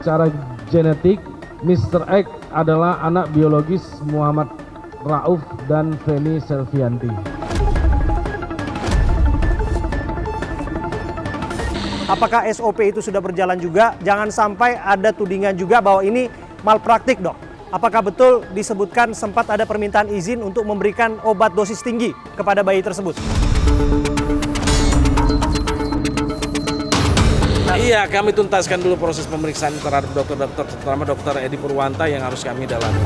secara genetik, Mr. X adalah anak biologis Muhammad Rauf dan Feni Selvianti. Apakah SOP itu sudah berjalan juga? Jangan sampai ada tudingan juga bahwa ini malpraktik, Dok. Apakah betul disebutkan sempat ada permintaan izin untuk memberikan obat dosis tinggi kepada bayi tersebut? Iya, kami tuntaskan dulu proses pemeriksaan terhadap dokter-dokter, terutama dokter Edi Purwanta yang harus kami dalami.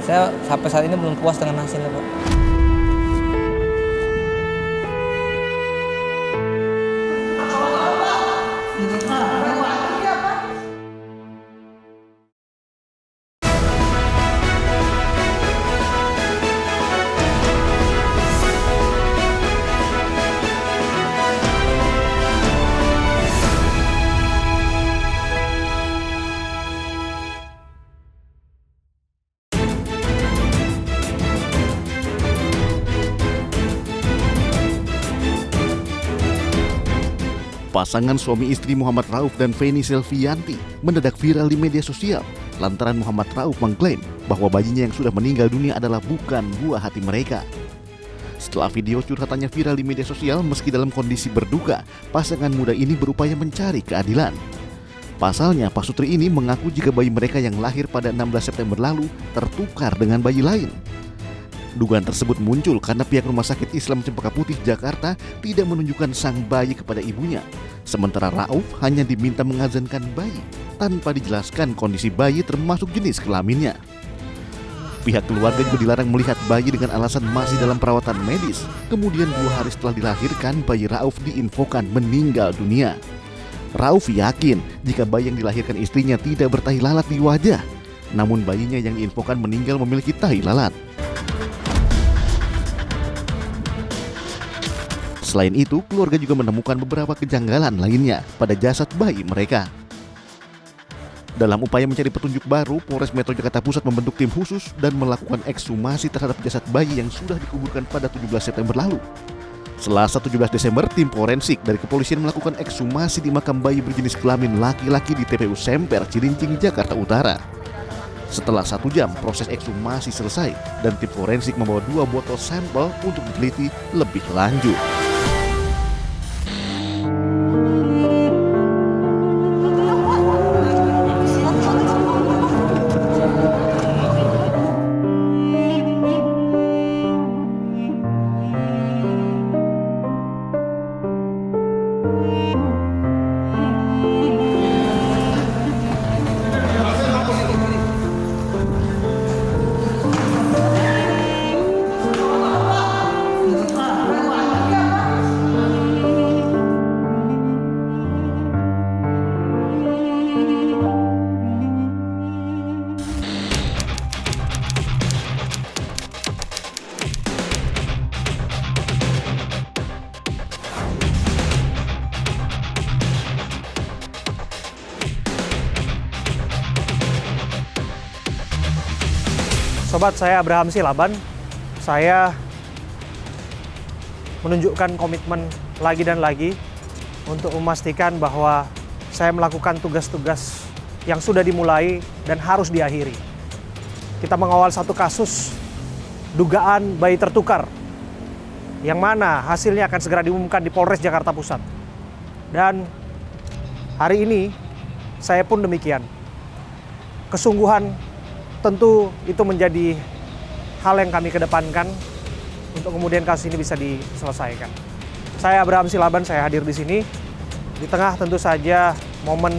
Saya sampai saat ini belum puas dengan hasilnya, Pak. Pasangan suami istri Muhammad Rauf dan Feni Selvianti mendadak viral di media sosial lantaran Muhammad Rauf mengklaim bahwa bayinya yang sudah meninggal dunia adalah bukan buah hati mereka. Setelah video curhatannya viral di media sosial, meski dalam kondisi berduka, pasangan muda ini berupaya mencari keadilan. Pasalnya, pasutri ini mengaku jika bayi mereka yang lahir pada 16 September lalu tertukar dengan bayi lain. Dugaan tersebut muncul karena pihak Rumah Sakit Islam Cempaka Putih, Jakarta tidak menunjukkan sang bayi kepada ibunya. Sementara Rauf hanya diminta mengazankan bayi tanpa dijelaskan kondisi bayi termasuk jenis kelaminnya. Pihak keluarga juga dilarang melihat bayi dengan alasan masih dalam perawatan medis. Kemudian 2 hari setelah dilahirkan, bayi Rauf diinfokan meninggal dunia. Rauf yakin jika bayi yang dilahirkan istrinya tidak bertahi lalat di wajah. Namun bayinya yang diinfokan meninggal memiliki tahi lalat. Selain itu, keluarga juga menemukan beberapa kejanggalan lainnya pada jasad bayi mereka. Dalam upaya mencari petunjuk baru, Polres Metro Jakarta Pusat membentuk tim khusus dan melakukan ekshumasi terhadap jasad bayi yang sudah dikuburkan pada 17 September lalu. Selasa 17 Desember, tim forensik dari kepolisian melakukan ekshumasi di makam bayi berjenis kelamin laki-laki di TPU Semper, Cilincing, Jakarta Utara. Setelah 1 jam, proses ekshumasi selesai dan tim forensik membawa 2 botol sampel untuk diteliti lebih lanjut. Sobat, saya Abraham Silaban. Saya menunjukkan komitmen lagi dan lagi untuk memastikan bahwa saya melakukan tugas-tugas yang sudah dimulai dan harus diakhiri. Kita mengawal satu kasus dugaan bayi tertukar, yang mana hasilnya akan segera diumumkan di Polres Jakarta Pusat. Dan hari ini saya pun demikian. Kesungguhan tentu itu menjadi hal yang kami kedepankan untuk kemudian kasus ini bisa diselesaikan. Saya Abraham Silaban, saya hadir di sini di tengah tentu saja momen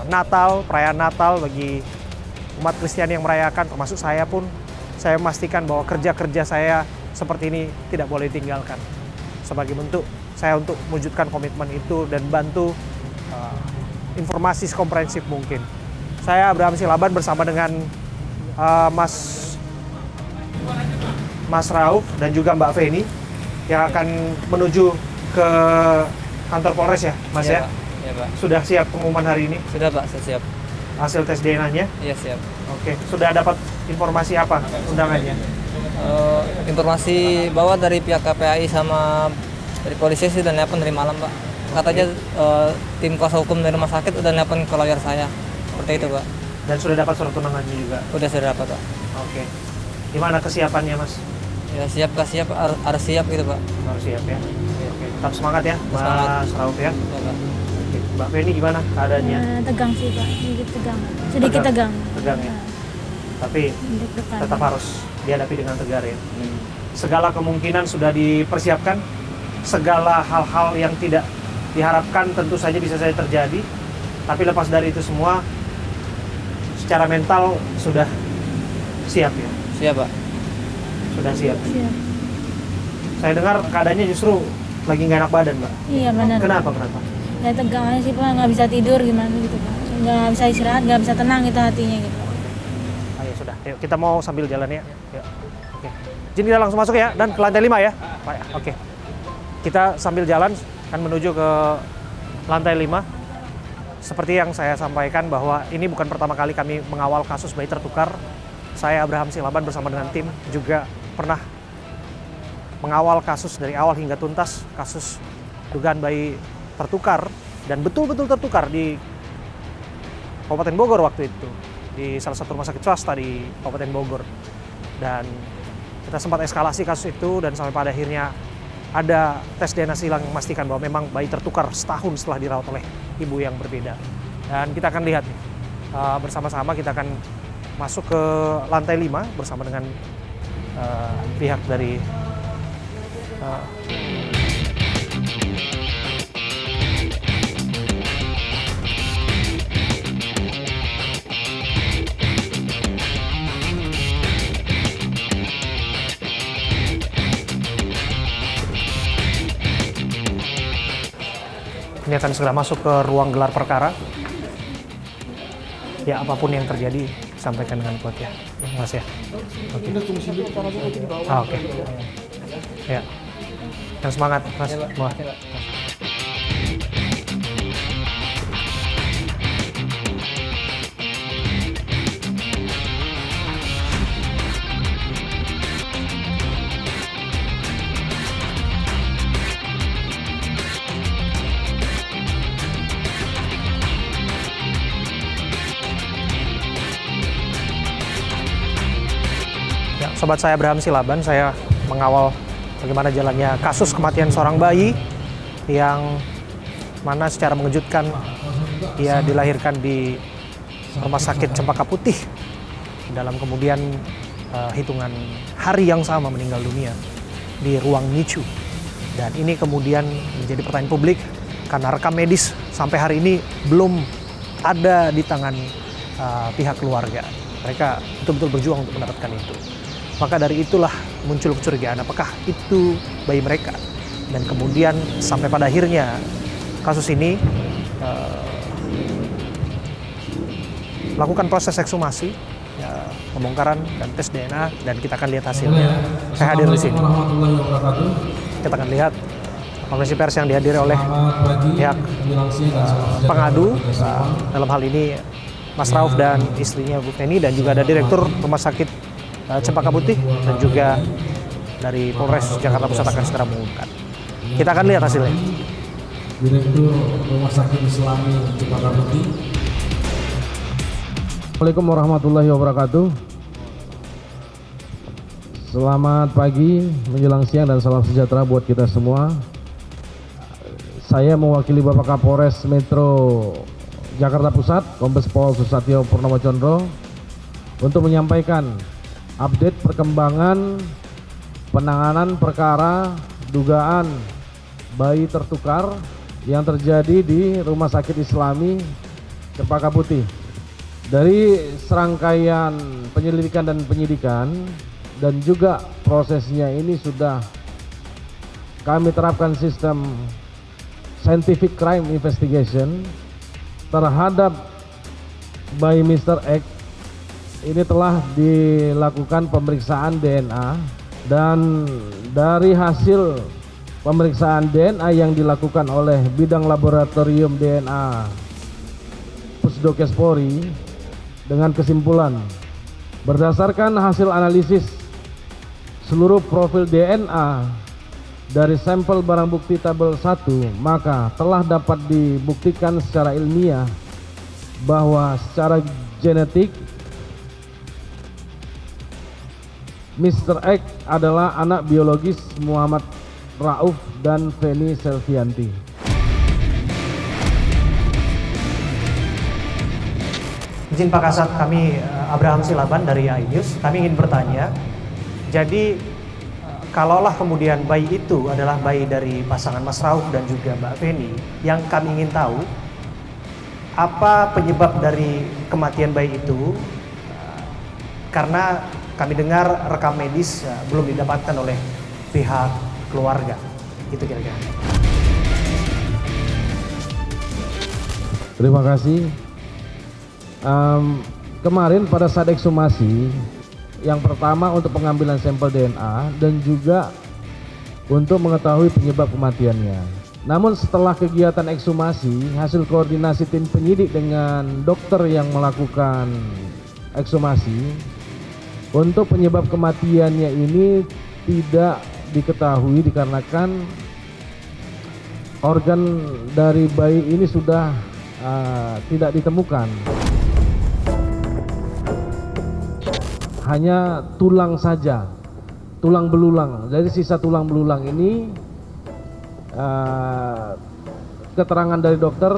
Natal, perayaan Natal bagi umat Kristiani yang merayakan, termasuk saya pun. Saya memastikan bahwa kerja-kerja saya seperti ini tidak boleh ditinggalkan. Sebagai bentuk saya untuk mewujudkan komitmen itu dan bantu informasi sekomprehensif mungkin. Saya Abraham Silaban bersama dengan Mas Rauf dan juga Mbak Feni yang akan menuju ke kantor Polres ya, Mas ya? Iya, Pak. Sudah siap pengumuman hari ini? Sudah, Pak, saya siap. Hasil tes DNA-nya? Iya, siap. Oke, sudah dapat informasi apa undangannya? Informasi bahwa dari pihak KPAI sama Dari polisi sih udah nelpon dari malam, Pak. Katanya tim kuasa hukum dari rumah sakit udah nelpon ke lawyer saya. Seperti itu, Pak. Dan sudah dapat surat tunangannya juga? Sudah dapat, Pak. Oke. Gimana kesiapannya, Mas? Ya siap, gak siap, harus siap gitu, Pak. Harus siap ya? Oke. Tetap semangat ya, Semangat. Mas Rauf ya? Ya, Pak. Oke. Mbak Feni gimana keadaannya? Tegang sih Pak, sedikit tegang. Tegang ya? Tapi Deg-degan. tetap harus dihadapi dengan tegar ya? Segala kemungkinan sudah dipersiapkan, segala hal-hal yang tidak diharapkan tentu saja bisa saja terjadi, tapi lepas dari itu semua, secara mental sudah siap ya? Siap, Pak. Sudah siap. Siap. Saya dengar keadaannya justru lagi nggak enak badan, Mbak. Iya benar. Kenapa? Ya tegang aja sih Pak, nggak bisa tidur gimana gitu Pak. Nggak bisa istirahat, nggak bisa tenang gitu hatinya gitu. Ayo sudah, yuk kita mau sambil jalan ya. Yuk. Oke. Jadi kita langsung masuk ya, dan ke lantai 5 ya, Pak. Oke. Kita sambil jalan akan menuju ke lantai 5. Seperti yang saya sampaikan bahwa ini bukan pertama kali kami mengawal kasus bayi tertukar. Saya Abraham Silaban bersama dengan tim juga pernah mengawal kasus dari awal hingga tuntas, kasus dugaan bayi tertukar dan betul-betul tertukar di Kabupaten Bogor waktu itu, di salah satu rumah sakit swasta di Kabupaten Bogor. Dan kita sempat eskalasi kasus itu dan sampai pada akhirnya ada tes DNA silang yang memastikan bahwa memang bayi tertukar setahun setelah dirawat oleh ibu yang berbeda. Dan kita akan lihat nih, bersama-sama kita akan masuk ke lantai 5 bersama dengan pihak dari ini akan segera masuk ke ruang gelar perkara. Ya, apapun yang terjadi, sampaikan dengan kuat ya, Mas ya. Oke. Oke. Ya. Dan semangat, Mas. Wah. Sobat saya Abraham Silaban, saya mengawal bagaimana jalannya kasus kematian seorang bayi yang mana secara mengejutkan dia dilahirkan di Rumah Sakit Cempaka Putih dalam kemudian hitungan hari yang sama meninggal dunia di ruang NICU. Dan ini kemudian menjadi pertanyaan publik karena rekam medis sampai hari ini belum ada di tangan pihak keluarga. Mereka betul-betul berjuang untuk mendapatkan itu. Maka dari itulah muncul kecurigaan apakah itu bayi mereka. Dan kemudian sampai pada akhirnya kasus ini lakukan proses ekshumasi, pembongkaran dan tes DNA, dan kita akan lihat hasilnya. Saya hadir di sini. Kita akan lihat konferensi pers yang dihadiri oleh pihak pengadu, dalam hal ini Mas Rauf dan istrinya Bu Feni, dan juga ada Direktur Rumah Sakit Cempaka Putih dan juga dari Polres Jakarta Pusat akan segera mengumumkan. Kita akan lihat hasilnya. Direktur Rumah Sakit Islami Cempaka Putih. Assalamualaikum warahmatullahi wabarakatuh. Selamat pagi, menjelang siang, dan salam sejahtera buat kita semua. Saya mewakili Bapak Kapolres Metro Jakarta Pusat, Kombes Pol Susatyo Purnomo Condro, untuk menyampaikan update perkembangan penanganan perkara dugaan bayi tertukar yang terjadi di Rumah Sakit Islami Cempaka Putih. Dari serangkaian penyelidikan dan penyidikan dan juga prosesnya ini sudah kami terapkan sistem scientific crime investigation terhadap bayi Mr. X. Ini telah dilakukan pemeriksaan DNA, dan dari hasil pemeriksaan DNA yang dilakukan oleh bidang laboratorium DNA Pusdokes Polri dengan kesimpulan berdasarkan hasil analisis seluruh profil DNA dari sampel barang bukti tabel 1, maka telah dapat dibuktikan secara ilmiah bahwa secara genetik Mr. X adalah anak biologis Muhammad Rauf dan Feni Selvianti. Izin Pak Kasat, kami Abraham Silaban dari iNews. Kami ingin bertanya, jadi kalaulah kemudian bayi itu adalah bayi dari pasangan Mas Rauf dan juga Mbak Feni, yang kami ingin tahu apa penyebab dari kematian bayi itu, karena kami dengar rekam medis belum didapatkan oleh pihak keluarga. Itu kira-kira. Terima kasih. Kemarin pada saat ekshumasi, yang pertama untuk pengambilan sampel DNA dan juga untuk mengetahui penyebab kematiannya. Namun setelah kegiatan ekshumasi, hasil koordinasi tim penyidik dengan dokter yang melakukan ekshumasi, untuk penyebab kematiannya ini tidak diketahui dikarenakan organ dari bayi ini sudah tidak ditemukan. Hanya tulang saja, tulang belulang. Jadi sisa tulang belulang ini, keterangan dari dokter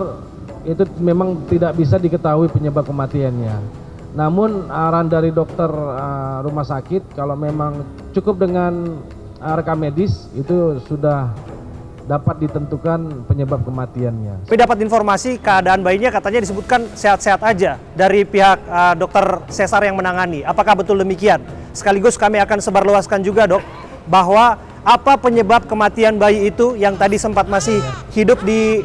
itu memang tidak bisa diketahui penyebab kematiannya. Namun arahan dari dokter rumah sakit, kalau memang cukup dengan rekam medis itu sudah dapat ditentukan penyebab kematiannya. Kami dapat informasi keadaan bayinya katanya disebutkan sehat-sehat aja dari pihak dokter sesar yang menangani. Apakah betul demikian? Sekaligus kami akan sebarluaskan juga, Dok, bahwa apa penyebab kematian bayi itu yang tadi sempat masih hidup di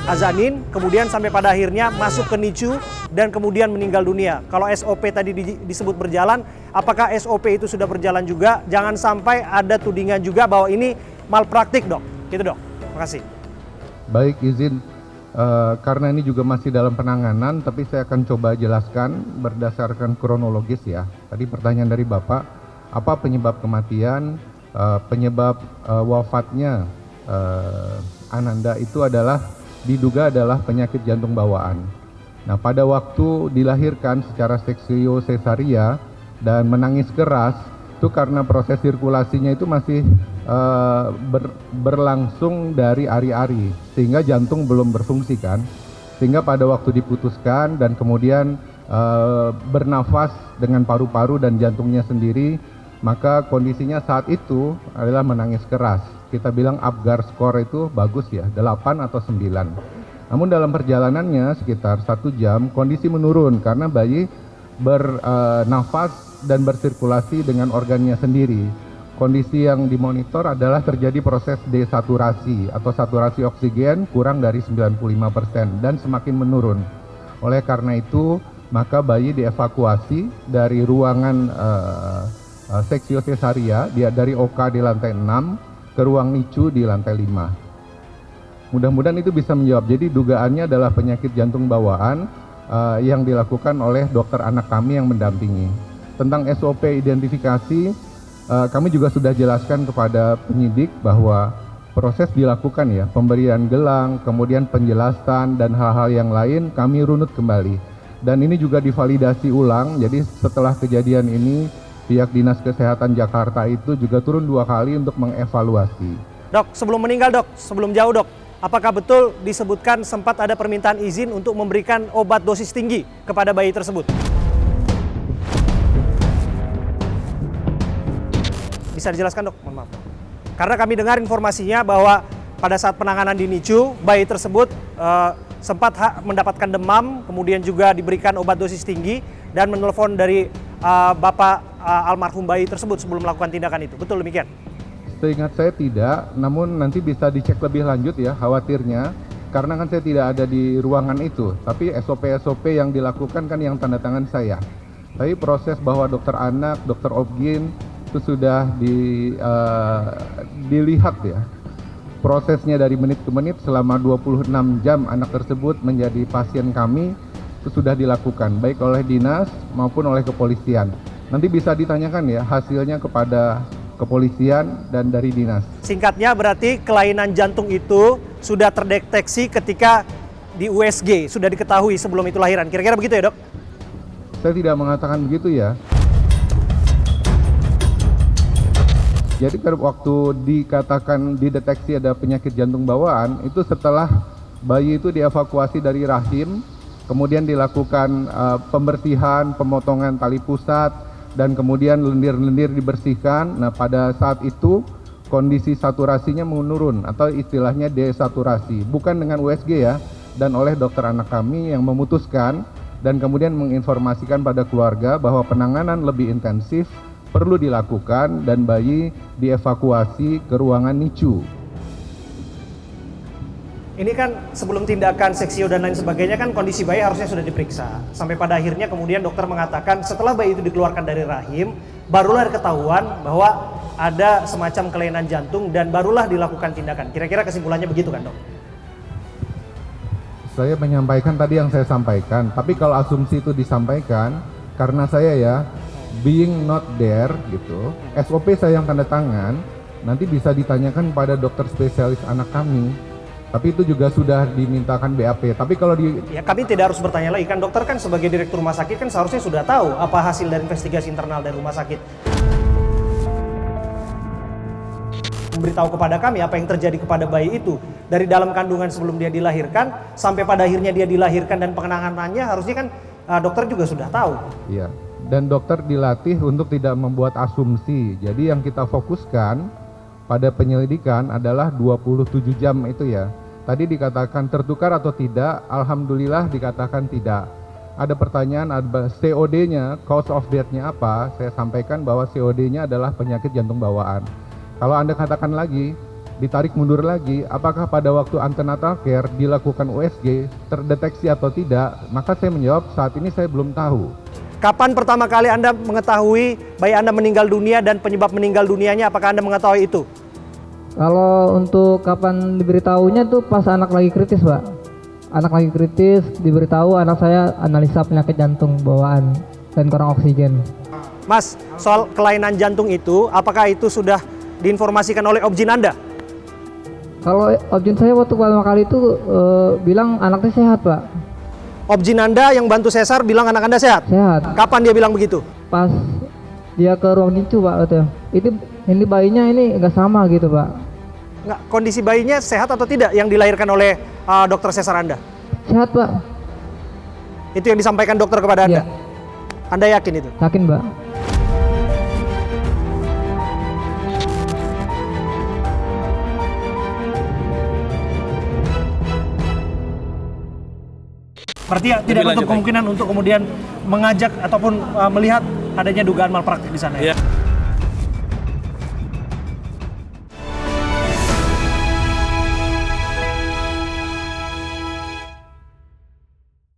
azanin, kemudian sampai pada akhirnya masuk ke NICU dan kemudian meninggal dunia. Kalau SOP tadi disebut berjalan, apakah SOP itu sudah berjalan juga? Jangan sampai ada tudingan juga bahwa ini malpraktik, Dok. Gitu, Dok. Terima kasih. Baik, izin karena ini juga masih dalam penanganan, tapi saya akan coba jelaskan berdasarkan kronologis ya. Tadi pertanyaan dari Bapak, apa penyebab kematian, penyebab wafatnya Ananda itu diduga adalah penyakit jantung bawaan. Nah, pada waktu dilahirkan secara seksio sesaria dan menangis keras, itu karena proses sirkulasinya itu masih berlangsung dari ari-ari, sehingga jantung belum berfungsi kan, sehingga pada waktu diputuskan dan kemudian bernafas dengan paru-paru dan jantungnya sendiri, maka kondisinya saat itu adalah menangis keras. Kita bilang Apgar score itu bagus ya, 8 atau 9. Namun dalam perjalanannya sekitar 1 jam kondisi menurun karena bayi bernafas dan bersirkulasi dengan organnya sendiri. Kondisi yang dimonitor adalah terjadi proses desaturasi atau saturasi oksigen kurang dari 95% dan semakin menurun. Oleh karena itu, maka bayi dievakuasi dari ruangan seksio sesaria dari OK di lantai 6 ke ruang NICU di lantai 5. Mudah-mudahan itu bisa menjawab. Jadi dugaannya adalah penyakit jantung bawaan yang dilakukan oleh dokter anak kami yang mendampingi. Tentang SOP identifikasi, kami juga sudah jelaskan kepada penyidik bahwa proses dilakukan ya, pemberian gelang, kemudian penjelasan dan hal-hal yang lain kami runut kembali. Dan ini juga divalidasi ulang, jadi setelah kejadian ini pihak Dinas Kesehatan Jakarta itu juga turun 2 kali untuk mengevaluasi. Dok, sebelum meninggal, Dok, sebelum jauh, Dok, apakah betul disebutkan sempat ada permintaan izin untuk memberikan obat dosis tinggi kepada bayi tersebut? Bisa dijelaskan, Dok? Mohon maaf. Karena kami dengar informasinya bahwa pada saat penanganan di NICU, bayi tersebut sempat mendapatkan demam, kemudian juga diberikan obat dosis tinggi dan menelpon dari Bapak almarhum bayi tersebut sebelum melakukan tindakan itu. Betul demikian? Seingat saya tidak, namun nanti bisa dicek lebih lanjut ya khawatirnya. Karena kan saya tidak ada di ruangan itu, tapi SOP-SOP yang dilakukan kan yang tanda tangan saya. Tapi proses bahwa dokter anak, dokter obgyn, itu sudah dilihat ya. Prosesnya dari menit ke menit selama 26 jam anak tersebut menjadi pasien kami itu sudah dilakukan baik oleh dinas maupun oleh kepolisian. Nanti bisa ditanyakan ya hasilnya kepada kepolisian, dan dari dinas. Singkatnya berarti kelainan jantung itu sudah terdeteksi ketika di USG, sudah diketahui sebelum itu lahiran. Kira-kira begitu ya, Dok? Saya tidak mengatakan begitu ya. Jadi waktu dikatakan dideteksi ada penyakit jantung bawaan, itu setelah bayi itu dievakuasi dari rahim, kemudian dilakukan pembersihan, pemotongan tali pusat, dan kemudian lendir-lendir dibersihkan. Nah, pada saat itu kondisi saturasinya menurun atau istilahnya desaturasi, bukan dengan USG ya, dan oleh dokter anak kami yang memutuskan dan kemudian menginformasikan pada keluarga bahwa penanganan lebih intensif perlu dilakukan dan bayi dievakuasi ke ruangan NICU. Ini kan sebelum tindakan seksio dan lain sebagainya kan kondisi bayi harusnya sudah diperiksa. Sampai pada akhirnya kemudian dokter mengatakan setelah bayi itu dikeluarkan dari rahim, barulah ketahuan bahwa ada semacam kelainan jantung dan barulah dilakukan tindakan. Kira-kira kesimpulannya begitu kan, Dok? Saya menyampaikan tadi yang saya sampaikan, tapi kalau asumsi itu disampaikan, karena saya ya, being not there gitu, SOP saya yang tanda tangan, nanti bisa ditanyakan pada dokter spesialis anak kami. Tapi itu juga sudah dimintakan BAP. Tapi kalau Ya kami tidak harus bertanya lagi, kan dokter kan sebagai direktur rumah sakit kan seharusnya sudah tahu apa hasil dari investigasi internal dari rumah sakit. Memberitahu kepada kami apa yang terjadi kepada bayi itu dari dalam kandungan sebelum dia dilahirkan sampai pada akhirnya dia dilahirkan dan penanganannya harusnya kan dokter juga sudah tahu. Iya. Dan dokter dilatih untuk tidak membuat asumsi. Jadi yang kita fokuskan pada penyelidikan adalah 27 jam itu ya. Tadi dikatakan tertukar atau tidak, alhamdulillah dikatakan tidak. Ada pertanyaan, ada COD-nya, cause of death-nya apa? Saya sampaikan bahwa COD-nya adalah penyakit jantung bawaan. Kalau Anda katakan lagi, ditarik mundur lagi, apakah pada waktu antenatal care dilakukan USG terdeteksi atau tidak? Maka saya menjawab saat ini saya belum tahu. Kapan pertama kali Anda mengetahui bayi Anda meninggal dunia dan penyebab meninggal dunianya, apakah Anda mengetahui itu? Kalau untuk kapan diberitahunya tuh pas anak lagi kritis, Pak. Anak lagi kritis, diberitahu anak saya analisa penyakit jantung bawaan dan kurang oksigen. Mas, soal kelainan jantung itu, apakah itu sudah diinformasikan oleh objin Anda? Kalau objin saya waktu pertama kali itu bilang anaknya sehat, Pak. Objin Anda yang bantu sesar bilang anak Anda sehat? Sehat. Kapan dia bilang begitu? Pas dia ke ruang NICU, Pak, katanya. Ini bayinya ini nggak sama gitu, Pak. Nggak, kondisi bayinya sehat atau tidak yang dilahirkan oleh dokter sesar Anda? Sehat, Pak. Itu yang disampaikan dokter kepada Anda? Iya. Anda yakin itu? Yakin, Pak. Berarti ya, tidak menutup kemungkinan untuk kemudian mengajak ataupun melihat adanya dugaan malpraktik di sana ya? Iya.